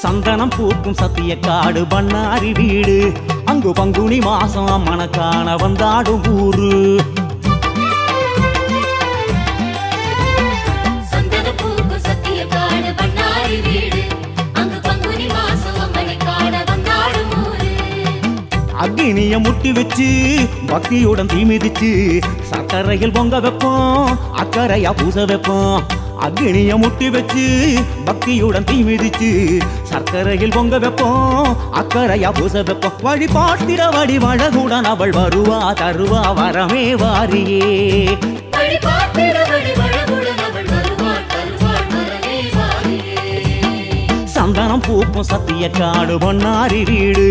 சந்தனம் பூக்கும் சத்திய காடு பண்ணாரி வீடு அங்கு பங்குனி மாசம் அம்மனை காண வந்தாடும் ஊரு. சந்தனம் பூக்கும் சத்திய காடு பண்ணாரி வீடு அங்கு பங்குனி மாசம் அம்மனை காண வந்தாடும் ஊரு. அக்னிய முட்டி வச்சு பக்தியுடன் தீ மிதிச்சு சக்கரையில் பொங்க வைப்போம் அக்கறையா பூச வைப்போம். அக்னிய முட்டி வச்சு பக்தியுடன் தீ மிதிச்சு சர்க்கரையில் பொங்க வைப்போம் அக்கறையா பூச வைப்போம். வழிபாட்டிர வடிவழகுடன் அவள் வருவா தருவா வரமே வாரியே. சந்தனம் பூக்கும் சத்திய காடு பொன்னாரி வீடு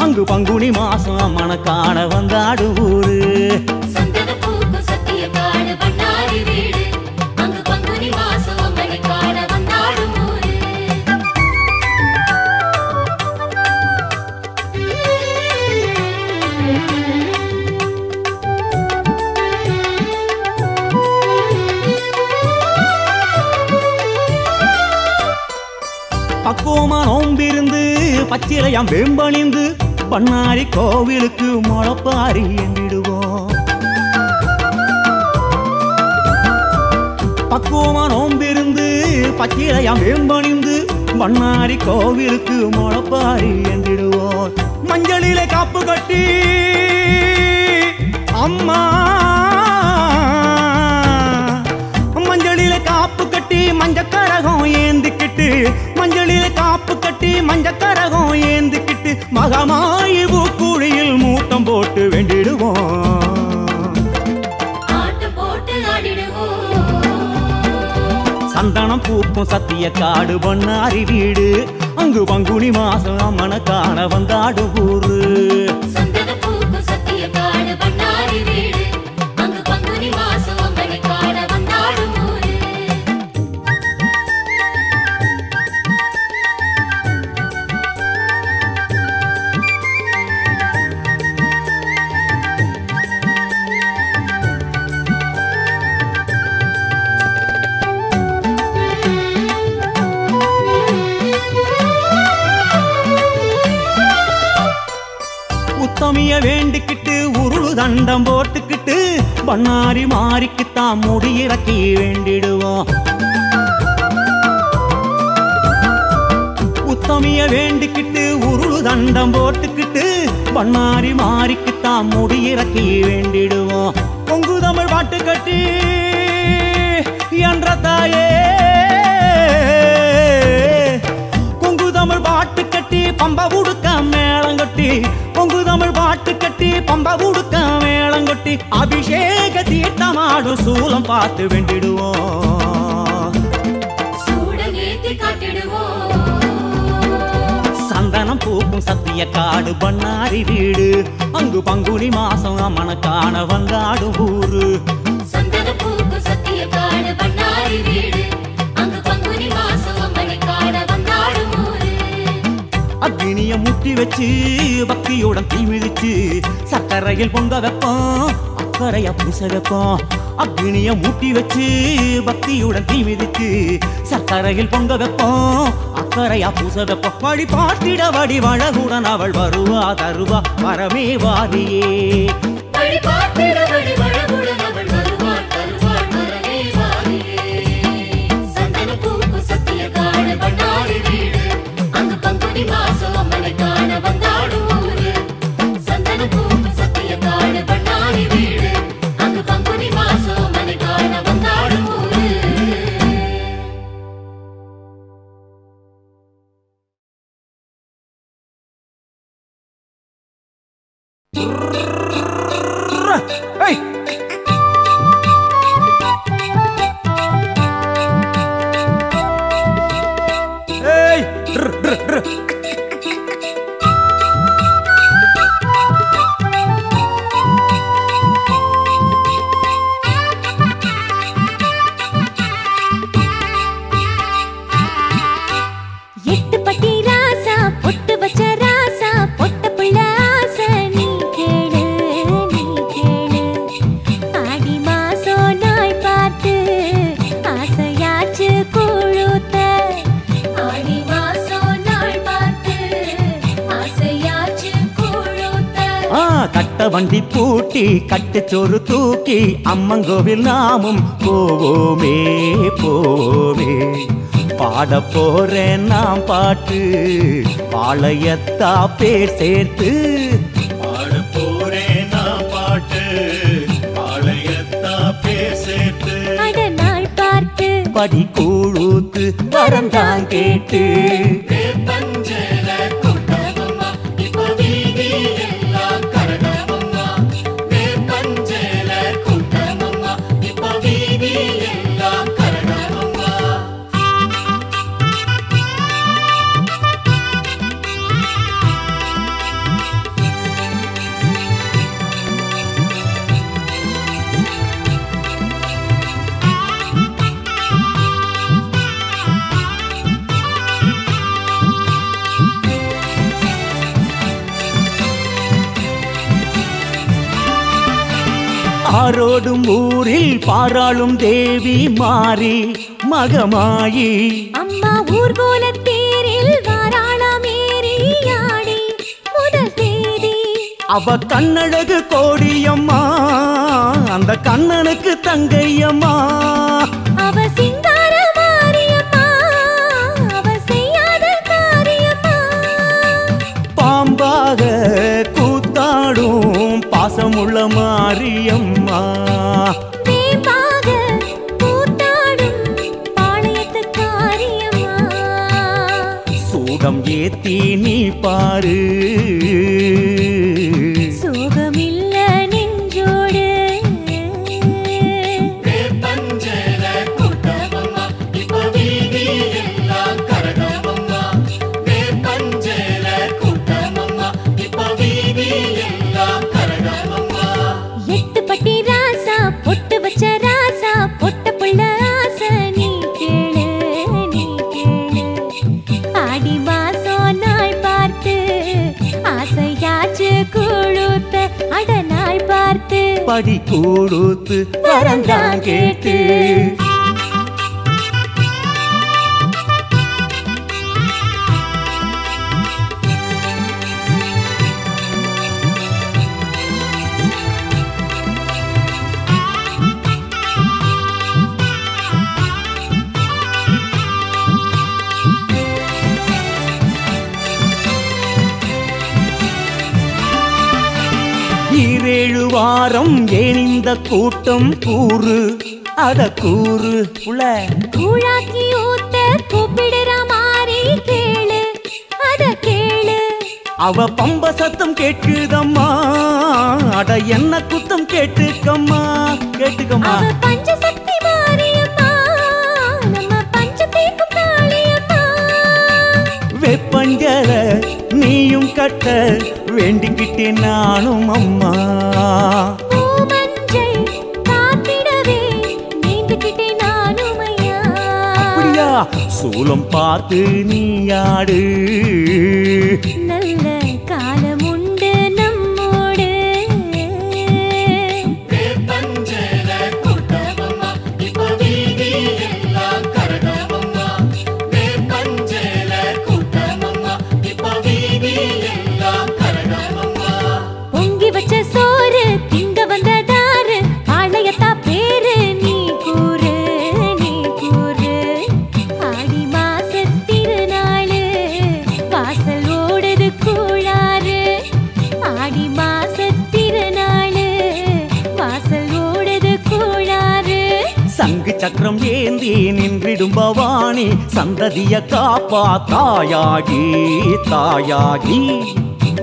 அங்கு பங்குனி மாசம் அம்மனை காண வந்தாடு ஊரு. சந்தனம் பூக்கும் சத்திய காடு பண்ணாரி வீடு அங்கு பங்குனி மாசம் அம்மனை காண வந்தாடும் ஊரு. பக்குவமா நோம்பிருந்து பச்சிலையாம் வேம்பணிந்து பண்ணாரி கோவிலுக்கு முளப்பாரி என்றிடுவோம். பக்குவமா நோம்பிருந்து பச்சிலையாம் வேம்பணிந்து பண்ணாரி கோவிலுக்கு முளப்பாரி என்றிடுவோம். மஞ்சளிலே காப்பு கட்டி அம்மா மஞ்சளிலே காப்பு கட்டி மஞ்சக்கரகம் ஏந்திக்கிட்டு மஞ்சளிலே காப்பு கட்டி மஞ்சக்கரகம் ஏந்திக்கிட்டு மகமாயி பூக்குழியில் மூட்டம் போட்டு வேண்டிடுவோம். சந்தனம் பூக்கும் சத்திய காடு பொன்னாரி வீடு அங்கு பங்குனி மாசம் அம்மனை காண வந்தாடு ஊரு. சந்தனம் பூக்கும் சத்திய காடு பண்ணாரி வீடு அங்கு பங்குனி மாசம் அம்மனை காண வந்தாடும் ஊரு. உத்தமிய வேண்டிக்கிட்டு உருளு தண்டம் போட்டுக்கிட்டு பண்ணாரி மாறிக்குத்தான் முடியிறக்கி வேண்டிடுவோம். உத்தமிய வேண்டிக்கிட்டு உருளு தண்டம் போட்டுக்கிட்டு பண்ணாரி மாறிக்குத்தான் முடியிறக்கி வேண்டிடுவோம். பொங்கு தமிழ் பாட்டு கட்டி என்ற தாயே பொங்கு தமிழ் பாட்டு கட்டி பம்ப உடுக்க மேளங்கட்டி பொங்கு தமிழ் பாட்டு கட்டி பம்ப உடுக்க மேளங்கட்டி அபிஷேக தீர்த்தமாடும் சூலம் பார்த்து வேண்டிடுவோம். சந்தனம் பூக்கும் சத்திய காடு பண்ணாரி வீடு அங்கு பங்குனி மாசம் அம்மனை காண வந்தாடும் ஊரு. சந்தனம் பூக்கும் சத்திய காடு பண்ணாரி வீடு அங்கு பங்குனி மாசம் அம்மனை காண வந்தாடும் ஊரு. அக்னிய முட்டி வச்சு பக்தியுடன் தீ மிதிச்சு சக்கரையில் பொங்க வைப்போம் அக்கறையா பூச வைப்போம். அக்னிய முட்டி வச்சு பக்தியுடன் தீ மிதிச்சு சக்கரையில் பொங்க வைப்போம் அக்கறையா பூச வைப்போம். வழிபாட்டிட வடிவழகுடன் அவள் வருவா தருவா வரமே வாரியே. சந்தனம் பூக்கும் சத்திய காடு பண்ணாரி வீடு அங்கு பங்குனி மாசம் அம்மனை காண வந்தாடும் ஊரு. சந்தனம் பூக்கும் சத்திய காடு பண்ணாரி வீடு அங்கு பங்குனி கூட்டி கட்டுச்சோறு தூக்கி அம்மங்கோவில் நாமும் போவோமே போவோமே. பாட போறேன் நாம் பாட்டு பாளையத்தா பேர் சேர்த்து. பாட போறேன் நாம் பாட்டு பாளையத்தா பேர் சேர்த்து. அடநாள் பார்த்து படி கூழுத்து வரந்தான் கேட்டு. வேப்பஞ்சேல கூட்டமம்மா இப்ப வீதி எல்லாம் கரகமம்மா. வேப்பஞ்சேல கூட்டமம்மா இப்ப வீதி எல்லாம் கரகமம்மா. ஆரோடும் ஊரில் பாராளும் தேவி மாறி மகமாயி. அம்மா ஊர்கோல தேரில் வாராளமேரி ஆடி முதல் தேதி. அவ கண்ணழகு கோடியம்மா அந்த கண்ணனுக்கு தங்கையம்மா. அவ சிங்கார மாரியம்மா அவ செய்யாத காரியம்மா. பாம்பாக கூத்தாடும் பாசமுள்ள மாரியம்மா. வேம்பாக கூத்தாடும் பாளையத்து காரியம்மா. சூடம் ஏத்தி நீ பாரு சோகமில்ல நெஞ்சோடு. வேப்பஞ்சேல கூட்டமம்மா இப்ப வீதி எல்லாம் கரகமம்மா. வேப்பஞ்சேல கூட்டமம்மா இப்ப வீதி எல்லாம் கரகமம்மா. எட்டு பட்டி ராசா பொட்டு வச்ச ராசா பொட்ட புள்ள ஆசை நீ கேளு நீ கேளு. ஆடி மாசம் நாள் பார்த்து ஆசையாச்சு கூழுத்த அடநாள் பார்த்து படி கூடுத்து வரந்தான் கேட்டு. ஈரேழு வாரம் ஏன் இந்த கூட்டம் கூறு அத கூறு புள்ள. கூழாக்கி ஊத்த கூப்பிடுற மாதிரி கேளு அத கேளு. அவ பம்ப சத்தம் கேட்குதம்மா அட என்ன குத்தம் கேட்டுக்கம்மா கேட்டுக்கம்மா. அவ பஞ்சசக்தி மாரியம்மா நம்ம பஞ்ச தீர்க்கும் காளியம்மா. வெப்பஞ்சல நீயும் கட்ட வேண்டிக்கிட்டேன் நானும் அம்மா. பூமஞ்சள் காத்திடவே நீந்துக்கிட்டே நானும் ஐயா. அப்படியா சூலம் பார்த்து நீ ஆடு. நல்ல காலம் உண்டு நம்மோடு. வேப்பஞ்சேல கூட்டமம்மா இப்ப வீதி எல்லாம் கரகமம்மா. வேப்பஞ்சேல கூட்டமம்மா இப்ப வீதி எல்லாம் கரகமம்மா. பொங்கி வச்ச சோறு திங்க வந்ததாரு பாளையத்தா பேரு நீ கூறு நீ கூறு. ஆடி மாச திருநாளு வாசல் ஓடுது கூழாறு. ஆடி மாச திருநாளு வாசல் ஓடுது கூழாறு. சங்கு சக்கரம் ஏந்தி நின்றிடும் பவானி சந்ததிய காப்பா தாயாகி தாயாகி.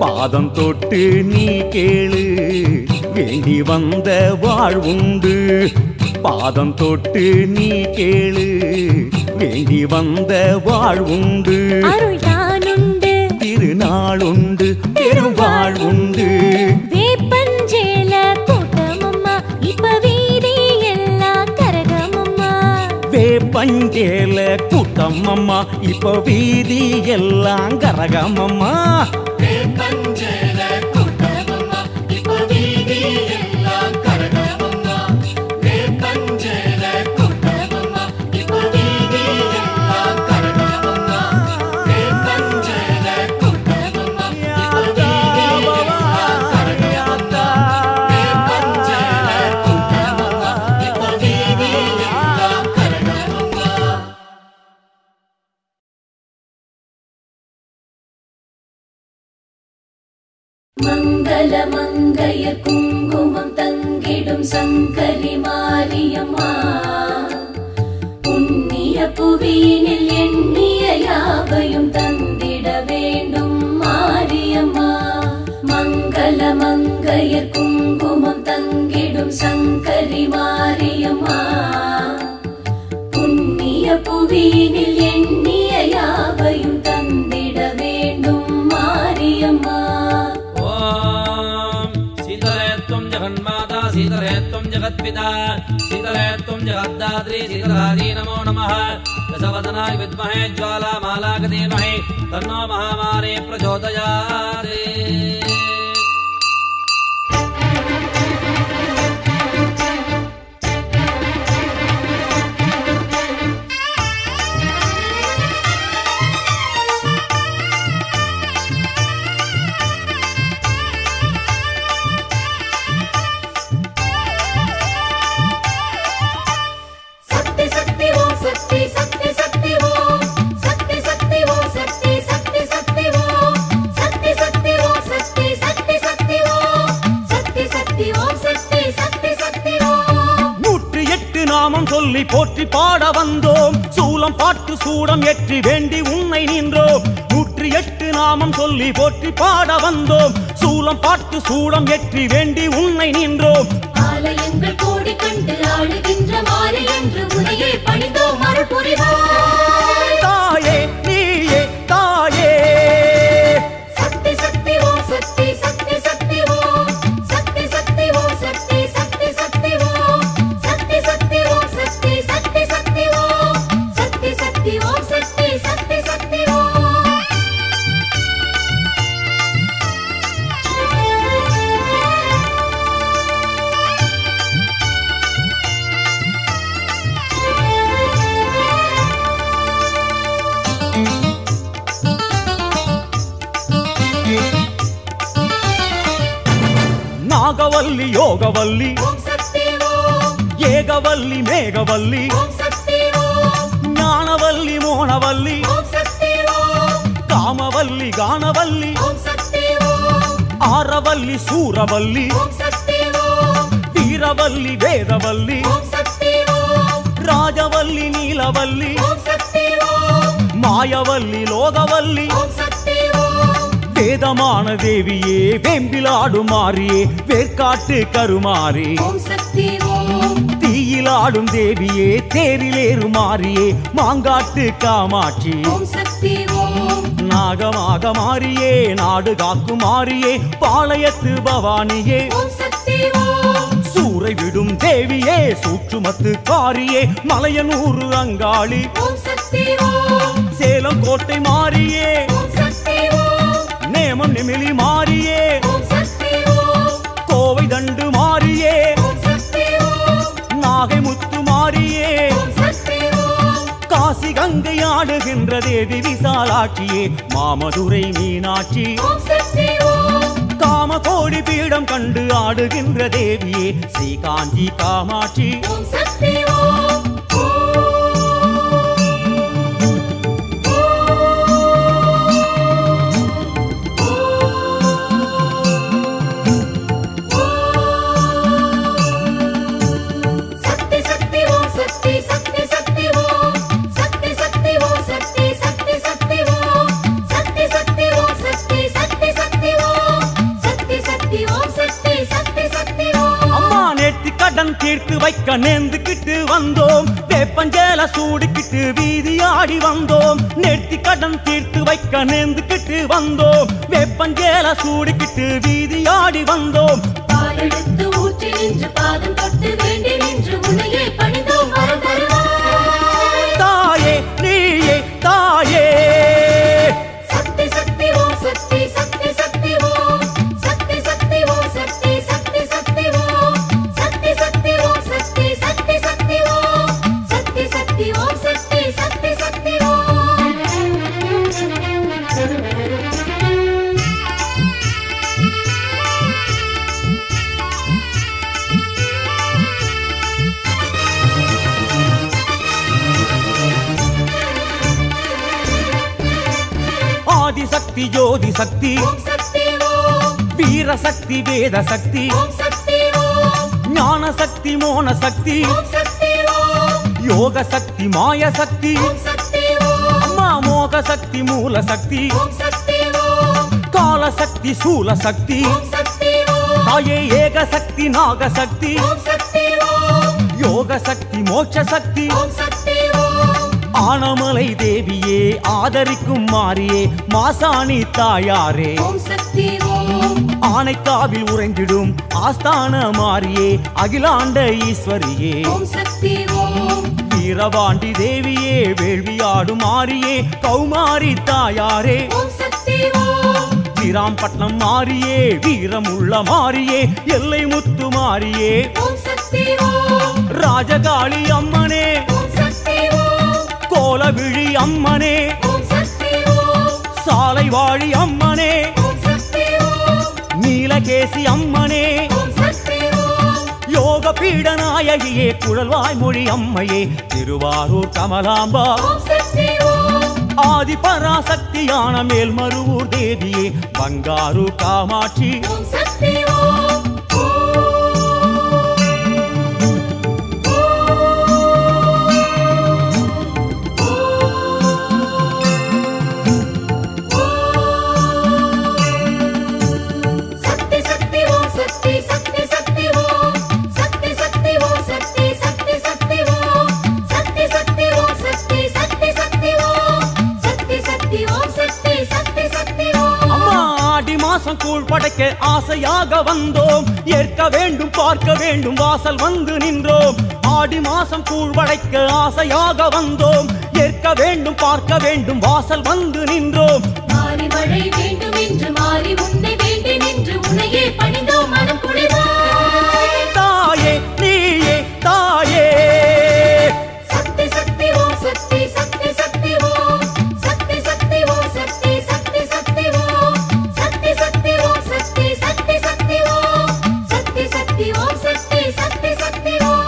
பாதம் தொட்டு நீ கேளு வேண்டி வந்த வாழ்வுண்டு. பாதம் தொட்டு நீ கேளு வேண்டி வந்த வாழ்வுண்டு. அருள் தானுண்டு திருநாளுண்டு பெருவாழ்வுண்டு. வேப்பஞ்சேல கூட்டமம்மா இப்ப வீதி எல்லாம் கரகமம்மா. வேப்பஞ்சேல கூட்டமம்மா இப்ப வீதி எல்லாம் கரகமம்மா. வேப்பஞ்சேல கூட்டமம்மா இப்ப வீதி எல்லாம் கரகமம்மா. வேப்பஞ்சேல கூட்டமம்மா இப்ப வீதி எல்லாம் கரகமம்மா. வேப்பஞ்சேல கூட்டமம்மா இப்ப வீதி எல்லாம் கரகமம்மா. மங்கள மங்கைய குங்குமம் தங்கிடும் சங்கரி மாரியம்மா புண்ணிய புவியினில் எண்ணிய யாவையும் தந்திட வேண்டும் மாரியம்மா மங்கள மங்கைய குங்குமம் தங்கிடும் சங்கரி மாரியம்மா புண்ணிய புவியினில் எண்ணிய யாவையும் தந்திட வேண்டும் மாரியம்மா शीतलेत्वं जगन्माता शीतलेत्वं जगत्पिता शीतलेत्वं जगद्धात्री शीतलादी नमो नमः दशवदनाय विद्महे ज्वालामालाक धीमहि तन्नो महामारी प्रचोदयात् சொல்லி போற்றி பாட வந்தோம் சூலம் பாட்டு சூடம் ஏற்றி வேண்டி உன்னை நின்றோம் 108 நாமம் சொல்லி போற்றி பாட வந்தோம் சூலம் பாட்டு சூடம் ஏற்றி வேண்டி உன்னை நின்றோம் ஆலயங்கள் கோடி கண்டு ஆளுகின்ற மாறி என்று உனையே பணிந்தோம் அருள் புரிவாய் தாயே நீயே தாயே சக்தி சக்தி ஓம் சக்தி சக்தி சக்தி ஓம் சக்தி சக்தி ஓம் சக்தி சக்தி சக்தி ஓம் சக்தி சக்தி ஓம் சக்தி சக்தி சக்தி ஓம் சக்தி சக்தி ஓம் சக்தி சக்தி சக்தி ஓம் நாகவல்லி யோகவல்லி ஓம் சக்தி ஓம் ஏகவல்லி மேகவல்லி ஓம் சக்தி ஓம் ஞானவல்லி மோனவல்லி ஓம் சக்தி ஓம் காமவல்லி கானவல்லி ஓம் சக்தி ஓம் ஆரவல்லி சூரவல்லி ஓம் சக்தி ஓம் வீரவல்லி வேதவல்லி ஓம் சக்தி ஓம் ராஜவல்லி நீலவல்லி ஓம் சக்தி ஓம் மாயவல்லி லோகவல்லி ஓம் சக்தி ஓம் வேதமான தேவியே வேம்பிலாடும் மாறியே வேர்க்காட்டு கருமாறி ஓம் சக்தி ஓம் தீயிலாடும் தேவியே தேரிலேறு மாறியே மாங்காட்டு காமாட்சி ஓம் சக்தி ஓம் நாகமாக மாறியே நாடு காக்கும் மாறியே பாளையத்து பவானியே ஓம் சக்தி ஓம் சூறை விடும் தேவியே சூற்றுமத்து காரியே மலையனூறு அங்காளி ஓம் சக்தி ஓம் சேலம் கோட்டை மாறியே ஓம் சக்தி ஓம் நேமம் நிமிலி மாறியே ஓம் சக்தி ஓம் கோவை தண்டு மாறியே ஓம் சக்தி ஓம் நாகை முத்து மாறியே ஓம் சக்தி ஓம் காசி கங்கை ஆடுகின்ற தேவி விசாலாட்சியே மாமதுரை மீனாட்சி ஓம் சக்தி ஓம் காம கோடி பீடம் கண்டு ஆடுகின்ற தேவியே ஸ்ரீ காஞ்சி காமாட்சி ஓம் சக்தி ஓம் சக்தி சக்தி ஓம் சக்தி சக்தி சக்தி ஓம் சக்தி சக்தி ஓம் சக்தி சக்தி சக்தி ஓம் சக்தி சக்தி ஓம் சக்தி சக்தி சக்தி ஓம் சக்தி சக்தி ஓம் சக்தி சக்தி சக்தி ஓம் அம்மா நேர்த்தி கடன் தீர்த்து வைக்க நேர்ந்துக்கிட்டு வந்தோம் வேப்பஞ்சேல சூடிக்கிட்டு வீதி ஆடி வந்தோம் நேர்த்தி கடன் தீர்த்து வைக்க நேர்ந்துக்கிட்டு வந்தோம் வேப்பஞ்சேல சூடிக்கிட்டு வீதி ஆடி வந்தோம் பாலெடுத்து ஊற்றி நின்று பாதம் தொட்டு வேண்டி நின்று உன்னையே பணிந்தோம் வரம் தருவாய் தாயே நீயே தாயே சக்தி சக்தி ஓம் சக்தி சக்தி சக்தி ஓம் சக்தி சக்தி ஓம் சக்தி சக்தி சக்தி ஓம் சக்தி சக்தி ஓம் சக்தி சக்தி சக்தி ஓம் சக்தி சக்தி ஓம் சக்தி சக்தி சக்தி ஓம் ஆதிசக்தி ஜோதி சக்தி ஓம் சக்தி ஓம் வீர வீர சக்தி வேத சக்தி ஓம் சக்தி ஓம் ஞான சக்தி மோன சக்தி ஓம் சக்தி ஓம் யோக சக்தி மாய சக்தி ஓம் சக்தி ஓம் அம்மா மோக சக்தி மூல சக்தி ஓம் சக்தி ஓம் கால சக்தி சூல சக்தி ஓம் சக்தி ஓம் தாயே ஏக சக்தி நாக சக்தி ஓம் சக்தி ஓம் யோக சக்தி மோட்ச சக்தி ஓம் சக்தி ஓம் ஆனமலை தேவியே ஆதரிக்கும் மாரியே மாசாணி தாயாரே ஓம் சக்தி ஓம் ஆனைக்காவில் உறைந்திடும் ஆஸ்தான மாரியே அகிலாண்ட ஈஸ்வரியே ஓம் சக்தி ஓம் வீரபாண்டி தேவியே வேள்வியாடும் மாரியே கௌமாரி தாயாரே ஓம் சக்தி ஓம் வீராம்பட்டினம் மாரியே வீரமுள்ள மாரியே எல்லை முத்து மாரியே ஓம் சக்தி ஓம் ராஜகாளி அம்மனே ஓம் சக்தி ஓம் கோலவிழி அம்மனே ஓம் சக்தி ஓம் சாலை வாழி அம்மனே ஓம் சக்தி ஓம் நீலகேசி அம்மனே ஓம் சக்தி ஓம் யோக பீட நாயகியே குழல்வாய் மொழி அம்மையே திருவாரூர் கமலாம்பா ஓம் சக்தி ஓம் ஆதி பராசக்தியான மேல்மருவூர் தேவியே பங்காரு காமாட்சி ஓம் சக்தி ஓம் சக்தி சக்தி ஓம் சக்தி சக்தி சக்தி ஓம் சக்தி சக்தி ஓம் சக்தி சக்தி சக்தி ஓம் சக்தி சக்தி ஓம் சக்தி சக்தி சக்தி ஓம் சக்தி சக்தி ஓம் சக்தி சக்தி சக்தி ஓம் அம்மா ஆடி மாசம் கூழ் படைக்க ஆசையாக வந்தோம் ஏற்க வேண்டும் பார்க்க வேண்டும் வாசல் வந்து நின்றோம் ஆடி மாசம் கூழ் படைக்க ஆசையாக வந்தோம் ஏற்க வேண்டும் பார்க்க வேண்டும் வாசல் வந்து நின்றோம் மாறி மழை வேண்டும் என்று மாறி உன்னை வேண்டி நின்று உன்னையே பணிந்தோம் மனம் குளிர்வாய் தாயே நீயே தாயே சக்தி சக்தி ஓம் சக்தி சக்தி சக்தி ஓம் சக்தி சக்தி ஓம் சக்தி சக்தி சக்தி ஓம் சக்தி சக்தி ஓம் சக்தி சக்தி சக்தி ஓம் சக்தி சக்தி ஓம் சக்தி சக்தி சக்தி ஓம்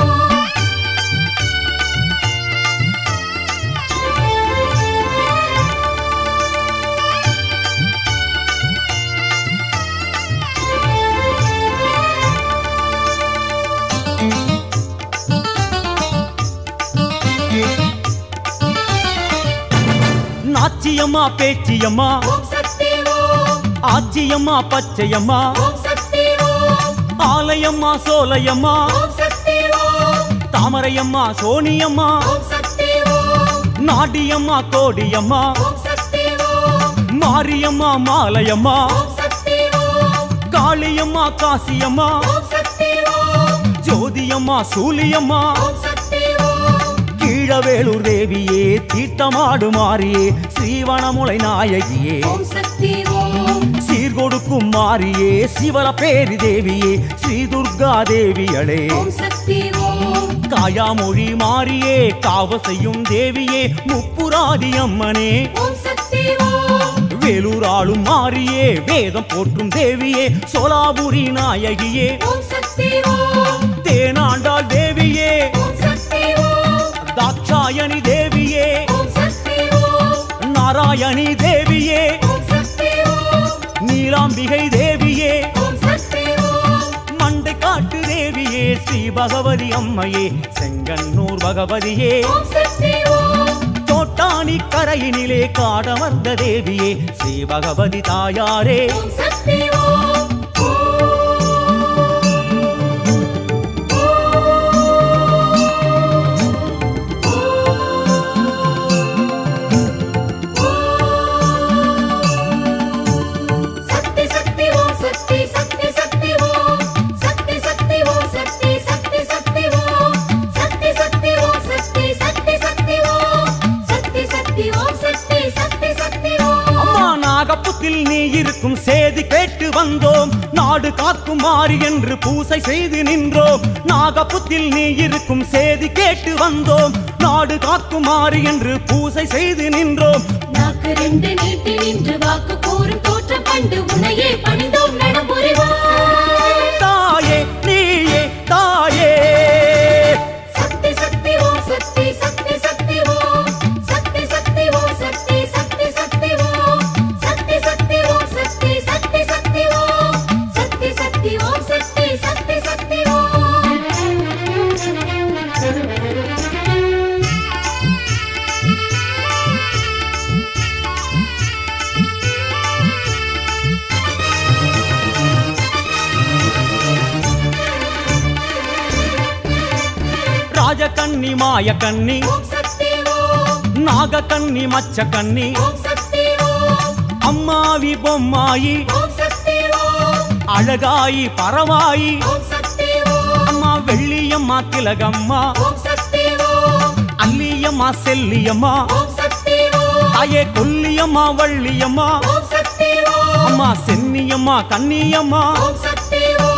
நாச்சியம்மா பேச்சியம்மா ஓம் சக்தி ஓம் ஆச்சியம்மா பச்சையம்மா ஓம் சக்தி ஓம் ஆலயம்மா சோலையம்மா ஓம் சக்தி ஓம் தாமரையம்மா சோனியம்மா ஓம் சக்தி ஓம் நாடியம்மா கோடியம்மா ஓம் சக்தி ஓம் மாரியம்மா மாலையம்மா ஓம் சக்தி ஓம் காளியம்மா காசியம்மா ஓம் சக்தி ஓம் ஜோதியம்மா சூலியம்மா ஓம் சக்தி ஓம் கீழவேளூர் தேவியே தீர்த்தமாடு மாறியே ஸ்ரீவனமுலை நாயகியே ஓம் சக்தி ஓம் சீர்கொடுக்கும் மாறியே சிவல பேரி தேவியே ஸ்ரீ துர்கா தேவியளே ஓம் சக்தி ஓம் காயாமொழி மாறியே காவ செய்யும் தேவியே முப்புராதி அம்மனே ஓம் சக்தி ஓம் வேலூர் ஆளும் மாறியே வேதம் போற்றும் தேவியே சோலாபுரி நாயகியே ஓம் சக்தி ஓம் தேனாண்டாள் தேவியே ஓம் சக்தி ஓம் தாட்சாயணி தேவியே ஓம் சக்தி ஓம் நாராயணி தேவியே ஓம் சக்தி ஓம் நீலாம்பிகை தேவியே ஓம் சக்தி ஓம் மண்டை காட்டு தேவியே ஸ்ரீ பகவதி அம்மையே செங்கன்னூர் பகவதியே ஓம் சக்தி ஓம் தோட்டாணி கரையினிலே காடமர்ந்த தேவியே ஸ்ரீ பகவதி தாயாரே ஓம் சக்தி ஓம் சக்தி சக்தி ஓம் சக்தி சக்தி சக்தி ஓம் சக்தி சக்தி ஓம் சக்தி சக்தி சக்தி ஓம் சக்தி சக்தி ஓம் சக்தி சக்தி சக்தி ஓம் சக்தி சக்தி ஓம் சக்தி சக்தி சக்தி ஓம் அம்மா நாகப்புத்தில் நீ இருக்கும் சேதி கேட்டு வந்தோம் நாடு காக்கும் மாறி என்று பூசை செய்து நின்றோம் நாகப்புத்தில் நீ இருக்கும் சேதி கேட்டு வந்தோம் நாடு காக்கும் மாறி என்று பூசை செய்து நின்றோம் நாக்கு ரெண்டு நீட்டி நின்று வாக்கு கூறும் தோற்றம் கண்டு உன்னையே பணிந்தோம் நடம்புரிவாய் தாயே நீயே தாயே சக்தி சக்தி ஓம் சக்தி சக்தி சக்தி ஓம் சக்தி சக்தி ஓம் சக்தி சக்தி சக்தி ஓம் சக்தி சக்தி ஓம் சக்தி சக்தி சக்தி ஓம் ராஜகன்னி மாயக்கன்னி ஓம் சக்தி ஓம் நாகக்கன்னி மச்சக்கன்னி ஓம் சக்தி ஓம் அம்மாவி பொம்மாயி ஓம் சக்தி ஓம் அழகாயி பரவாயி ஓம் சக்தி ஓம் அம்மா வெள்ளியம்மா திலகம்மா ஓம் சக்தி ஓம் அல்லியம்மா செல்லியம்மா ஓம் சக்தி ஓம் தாயே கொல்லியம்மா வள்ளியம்மா ஓம் சக்தி ஓம் அம்மா சென்னியம்மா கன்னியம்மா ஓம் சக்தி ஓம்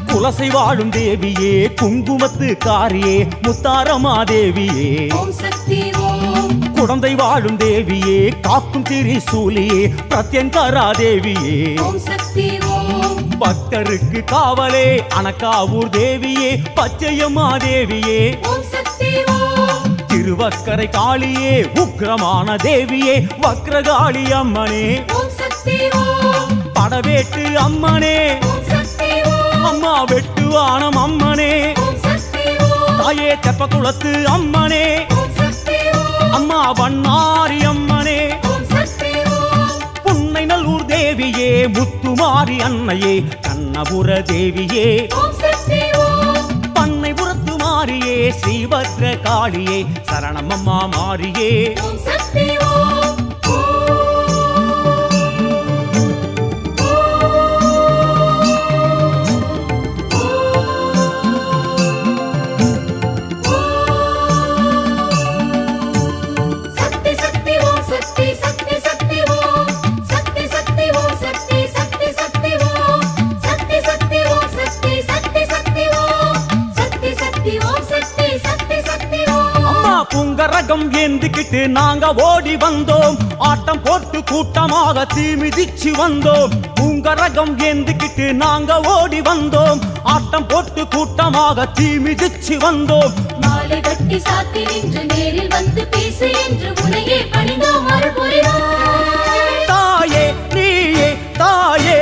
குலசை வாழும் தேவியே குங்குமத்து காரியே முத்தாரமா தேவியே ஓம் சக்தி ஓம் குழந்தை வாழும் தேவியே காக்கும் திரிசூலியே பிரத்யங்கரா தேவியே ஓம் சக்தி ஓம் பக்தருக்கு காவலே அனக்காவூர் தேவியே பச்சையம்மா தேவியே ஓம் சக்தி ஓம் திருவக்கரை காளியே உக்கிரமான தேவியே வக்ரகாளி அம்மனே ஓம் சக்தி ஓம் படவேட்டு அம்மனே ஓம் சக்தி ஓம் அம்மா வெட்டுவானம் அம்மனே ஓம் சக்தி ஓம் தாயே தெப்பக்குளத்து அம்மனே ஓம் சக்தி ஓம் அம்மா வண்ணாரி அம்மனே ஓம் சக்தி ஓம் புன்னை நல்லூர் தேவியே முத்துமாரி அன்னையே கண்ணபுர தேவியே ஓம் சக்தி ஓம் பண்ணைபுரத்து மாரியே ஸ்ரீபத்ர காளியே சரணமம்மா மாரியே ஓம் சக்தி ஓம் சக்தி சக்தி ஓம் சக்தி சக்தி சக்தி ஓம் சக்தி சக்தி ஓம் சக்தி சக்தி சக்தி ஓம் சக்தி சக்தி ஓம் சக்தி சக்தி சக்தி ஓம் சக்தி சக்தி ஓம் சக்தி சக்தி சக்தி ஓம் அம்மா புங்கரகம் ஏந்திக்கிட்டு நாங்க ஓடி வந்தோம் ஆட்டம் போட்டு கூட்டமாக தீ மிதிச்சு வந்தோம் புங்கரகம் ஏந்திக்கிட்டு நாங்க ஓடி வந்தோம் ஆட்டம் போட்டு கூட்டமாக தீ மிதிச்சு வந்தோம் மாலை கட்டி சாத்தி நின்று நேரில் வந்து பேசு என்று உனையே பணிந்தோம் அருள் புரிவாய் தாயே நீயே தாயே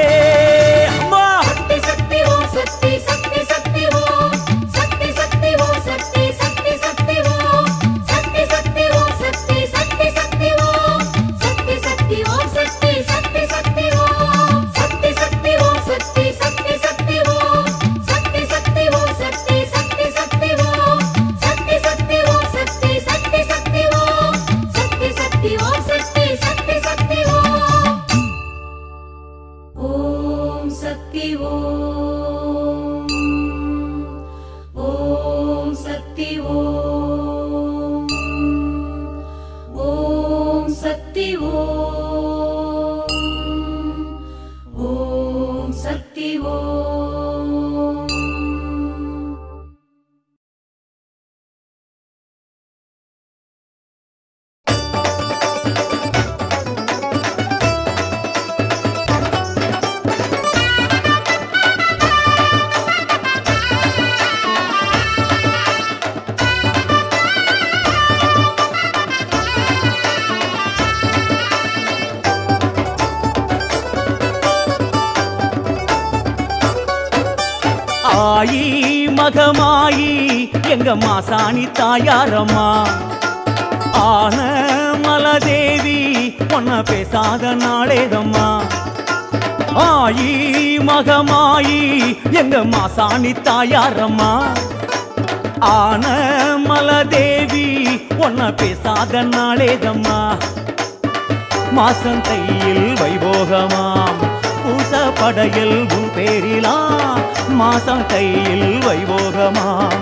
அம்மா சக்தி சக்தி ஓம் சக்தி சக்தி சக்தி ஓம் சக்தி சக்தி ஓம் சக்தி சக்தி சக்தி ஓம் சக்தி சக்தி ஓம் சக்தி சக்தி சக்தி ஓம் சக்தி சக்தி ஓம் சக்தி சக்தி சக்தி ஓம் சக்தி சக்தி ஓம் சக்தி சக்தி சக்தி ஓம் சக்தி சக்தி ஓம் சக்தி சக்தி சக்தி ஓம் சக்தி சக்தி ஓம் சக்தி சக்தி சக்தி ஓம் சக்தி சக்தி ஓம் சக்தி சக்தி சக்தி ஓம் ஓம் சக்தி ஓம் ஓம் சக்தி ஓம் ஓம் சக்தி ஓம் ஓம் சக்தி ஓம் ஆயி மகமாயி எங்க மாசாணி தாயாரம்மா ஆன மலதேவி பொன்ன பேசாத நாளேதம்மா ஆயி மகமாயி எங்க மாசாணி தாயாரம்மா ஆன மலதேவி பொன்ன பேசாத நாளேதம்மா மாசம் கையில் வைபோகமாம் பூச படையில் உன் பேரிலாம் மாசம் கையில் வைபோகமாம்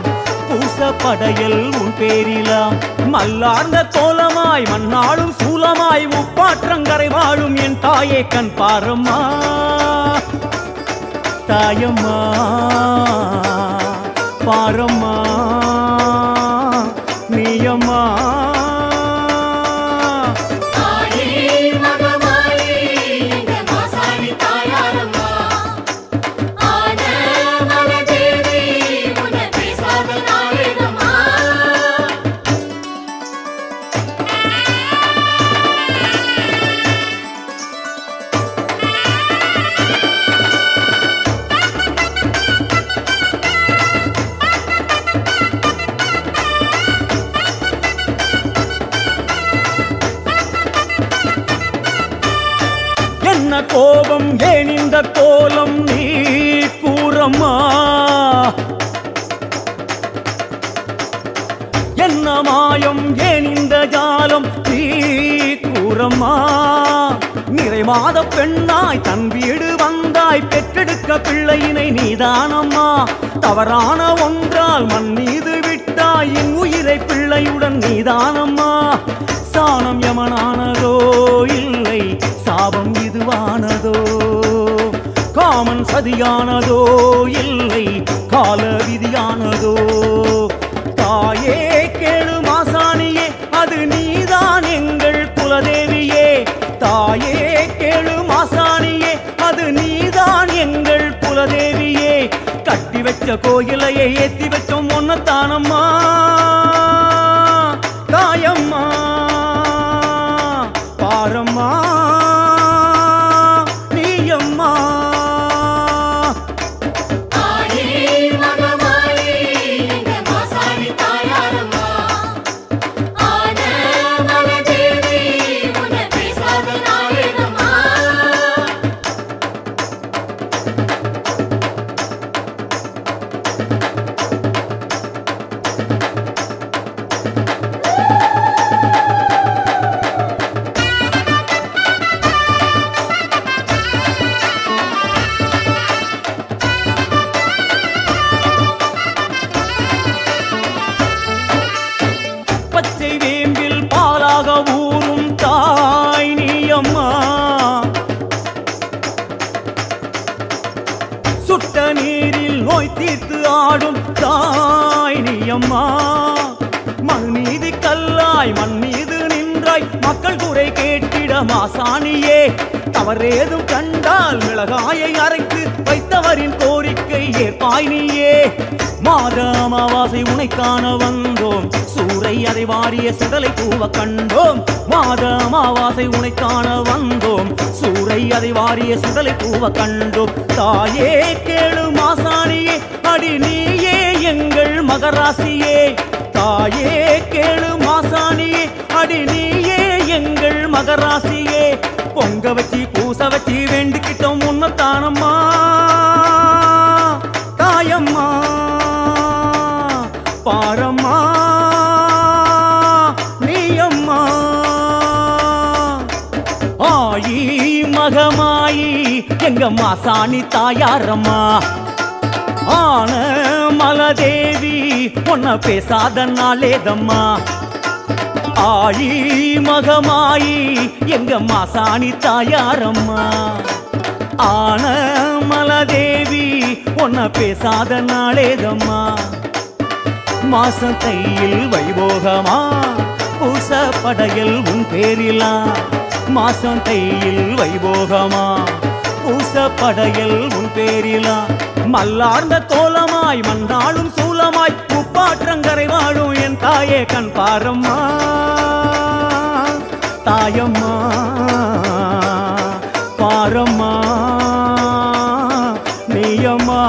பூச படையில் உன் பேரிலாம் மல்லார்ந்த கோலமாய் மண்ணாளும் சூலமாய் உப்பாற்றங்கரை வாழும் என் தாயே கண் பாரம்மா தாயம்மா பாரம்மா நீயம்மா என்ன கோபம் ஏன் இந்த கோலம் நீ கூறம்மா மாயம் ஏன் இந்த ஜாலம் நீ கூறம்மா நிறைமாத பெண்ணாய் தன் வீடு வந்தாய் பெற்றெடுக்க பிள்ளையினை நீதானம்மா தவறான ஒன்றால் மண் மீது விட்டாய் என் உயிரை பிள்ளையுடன் நீதானம்மா சாணம் யமனானதோ இல்லை சாபம் இதுவானதோ காமன் சதியானதோ இல்லை கால விதியானதோ தாயே கேளு மாசாணியே அது நீதான் எங்கள் குலதேவியே தாயே கேளு மாசாணியே அது நீதான் எங்கள் குலதேவியே கட்டி வச்ச கோயிலையே ஏத்தி வச்சோம் ஒன்னத்தானம்மா தாயம்மா பாரம்மா நீயம்மா சுட்ட நீரில் நோய் தீர்த்து ஆடும் தாய் நீயம்மா மண் மீது கல்லாய் மண் மீது நின்றாய் மக்கள் குறை கேட்டிட மாசாணியே தவறேதும் கண்டால் மிளகாயை அரைத்து வைத்தவரின் கோரிக்கை ஏற்பாய் நீயே மாத அமாவாசை உனை காண வந்தோம் சூறை அதை வாரிய சுடலை பூவ கண்டோம் மாத அமாவாசை உனை காண வந்தோம் சூறை அதை வாரிய சுடலை பூவ கண்டோம் தாயே கேளு மாசாணியே அடி நீயே எங்கள் மகராசியே தாயே கேளு மாசாணியே அடி நீயே எங்கள் மகராசியே பொங்க வச்சி பூச வச்சி வேண்டிக்கிட்டோம் உன்னத்தானம்மா தாயம்மா பாரம்மா நீயம்மா ஆயி மகமாயி எங்க மாசாணி தாயாரம்மா ஆன மலதேவி உன்ன பேசாத நாளேதம்மா ஆயி மகமாயி எங்க மாசாணி தாயாரம்மா ஆன மலதேவி உன்ன பேசாத நாளேதம்மா மாசம் தையில் வைபோகமா பூச படையல் உன் பேரிலா மாசம் தையில் வைபோகமா பூச படையல் உன் பேரிலா மல்லார்ந்த கோலமாய் மண்ணாளும் சூலமாய் உப்பாற்றங்கரை வாழும் என் தாயே கண் பாரம்மா தாயம்மா பாரம்மா நீயம்மா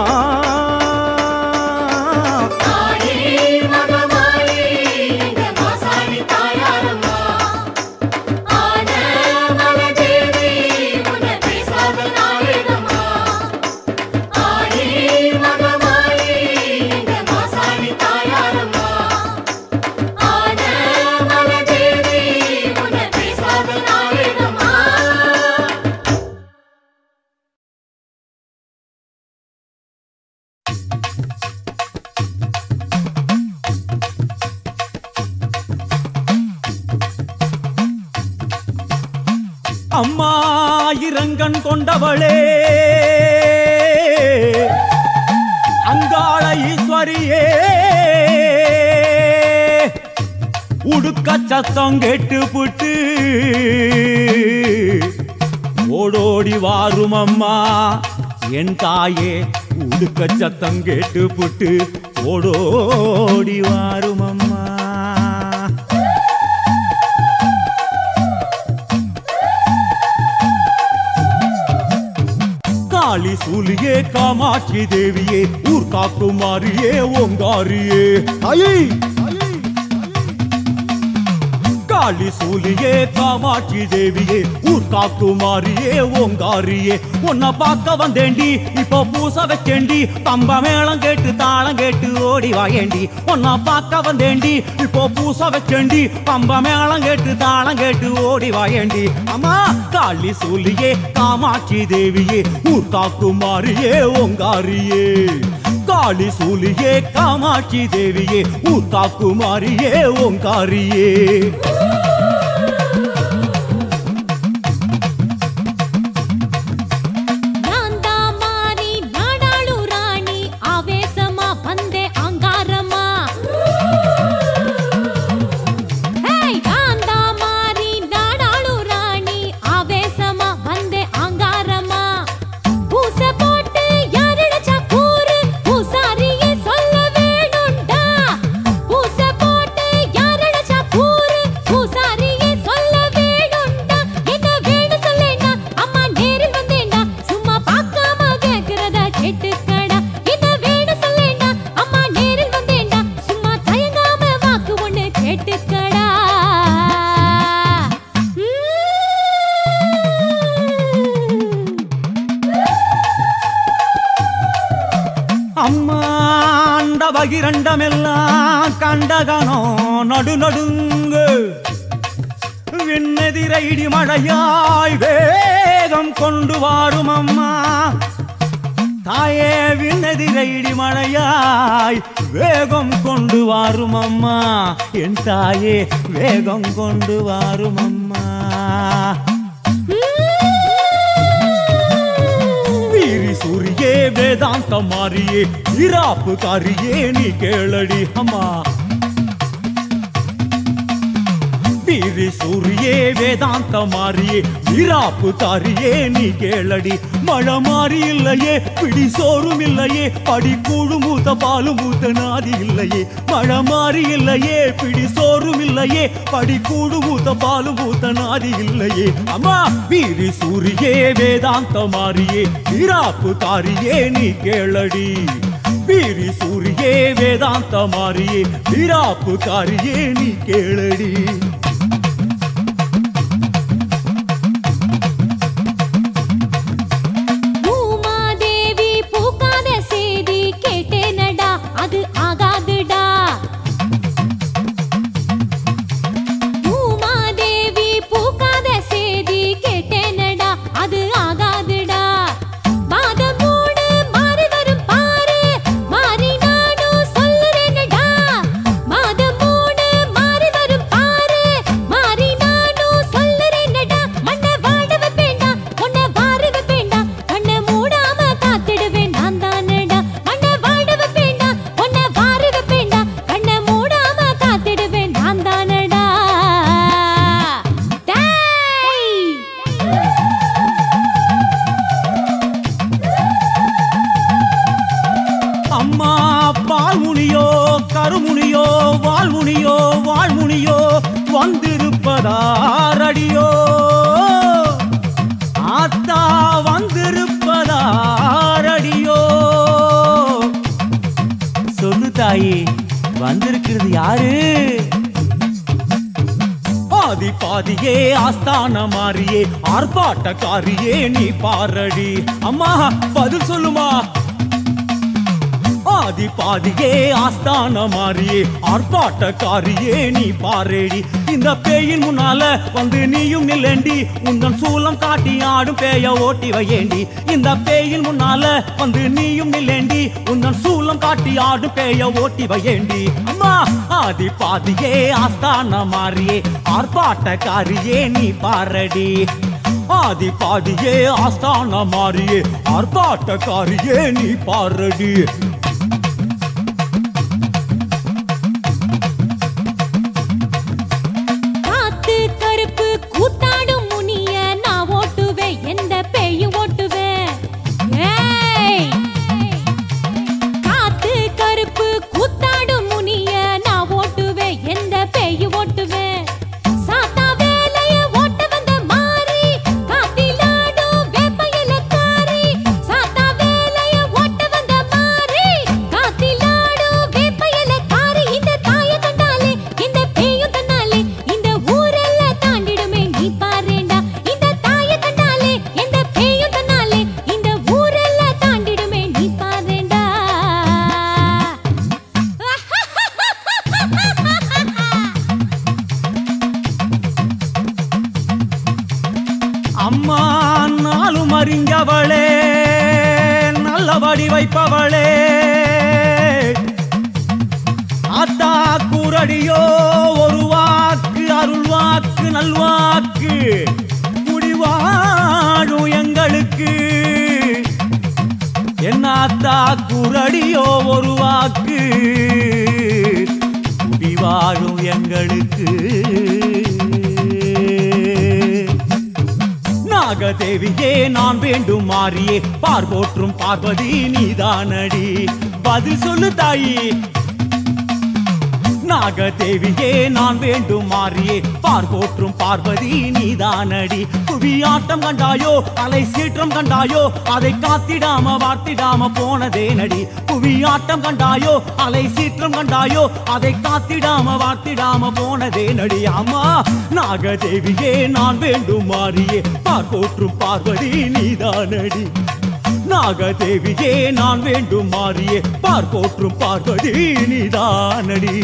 அம்மா இரங்கன் கொண்டவளே அங்காள ஈஸ்வரியே உடுக்க சத்தம் கேட்டு புட்டு ஓடோடி வாரும் அம்மா என் தாயே உடுக்க சத்தம் கேட்டு புட்டு ஓடோடி வாரும் அம்மா காளி சூலியே காமாட்சி தேவியே ஊர் காக்குமாரியே ஓங்காரியே காளி சூலியே காமாட்சி தேவியே ஊர்காக்கு மாறியே ஓங்காரியே உன்னை பார்க்க வந்தேண்டி இப்போ பூச வச்சேண்டி பம்ப மேளம் கேட்டு தாளம் கேட்டு ஓடி வாயேண்டி உன்னை பார்க்க வந்தேண்டி இப்போ பூச வச்சேண்டி பம்ப மேளம் கேட்டு தாளம் கேட்டு ஓடி வாயேண்டி அம்மா காளி சூலியே காமாட்சி தேவியே ஊர்காக்கு மாறியே ஓங்காரியே காளி சூலியே காமாட்சி தேவியே ஊர்காக்கு மாறியே ஓங்காரியே பகிரண்டமெல்லாம் கண்டகனோ நடு நடுங்கு விண்ணெதிர இடி மழையாய் வேகம் கொண்டு வாரும் அம்மா தாயே விண்ணெதிர இடி மழையாய் வேகம் கொண்டு வாரும் அம்மா என் தாயே வேகம் கொண்டு வாரும் அம்மா சூரியே வேதாந்த மாறியே இராப்பு காரியே நீ கேளடி அம்மா வீரி சூரியே வேதாந்த மாறியே இராப்பு காரியே நீ கேளடி மழை மாறி இல்லையே பிடி சோறும் இல்லையே படி கூழு மூத்த பாலும் மூத்த நாதி இல்லையே மழை மாறி இல்லையே பிடி சோறும் இல்லையே படி கூழு மூத்த பாலும் மூத்த நாதி இல்லையே அம்மா வீரி சூரியே வேதாந்த மாறியே இராப்பு காரியே நீ கேளடி வீரி சூரியே வேதாந்த மாறியே இராப்பு காரியே நீ கேளடி வந்திருப்பதாரடியோ ஆத்தா வந்திருப்பதாரடியோ சொல்லு தாயே வந்திருக்கிறது யாரு பாதி பாதியே ஆஸ்தான மாறியே ஆர்ப்பாட்டக்காரியே நீ பாரடி அம்மா பதில் சொல்லுமா பாதி பாதியே ஆஸ்தான மாறியே ஆர்ப்பாட்டக்காரியே நீ பாரேடி இந்த பேயின் முன்னால வந்து நீயும் நில்லேண்டி உந்தன் சூலம் காட்டி ஆடும் பேய ஓட்டி வையேண்டி இந்த பேயின் முன்னால வந்து நீயும் நில்லேண்டி உந்தன் சூலம் காட்டி ஆடும் பேய ஓட்டி வையேண்டி அம்மா ஆதி பாதியே ஆஸ்தான மாறியே ஆர்ப்பாட்டக்காரியே நீ பாரடி ஆதி பாதியே ஆஸ்தான மாறியே ஆர்ப்பாட்டக்காரியே நீ பாரடி மாறி அறிஞ்சவளே நல்லபடி வைப்பவளே ஆத்தா கூரடியோ ஒரு வாக்கு அருள் வாக்கு நல்வாக்கு முடிவாழும் எங்களுக்கு என்னாத்தா கூரடியோ ஒரு வாக்கு முடிவாழும் எங்களுக்கு நாகதேவியே நான் வேண்டும் மாறியே பார்போற்றும் பார்வதி நீதானடி பதில் சொல்லு தாயி நாகதேவியே நான் வேண்டும் மாறியே பார்போற்றும் பார்வதி நீதானடி புவியாட்டம் கண்டாயோ அலை சீற்றம் கண்டாயோ அதை காத்திடாம வார்த்திடாம போனதே நடி புவியாட்டம் கண்டாயோ அலை சீற்றம் கண்டாயோ அதை காத்திடாம வார்த்திடாம போனதே நடி அம்மா நாகதேவியே நான் வேண்டும் மாறியே பார்போற்றும் பார்வதி நீதானடி நாகதேவியே நான் வேண்டும் மாறியே பார்போற்றும் பார்வதி நீதானடி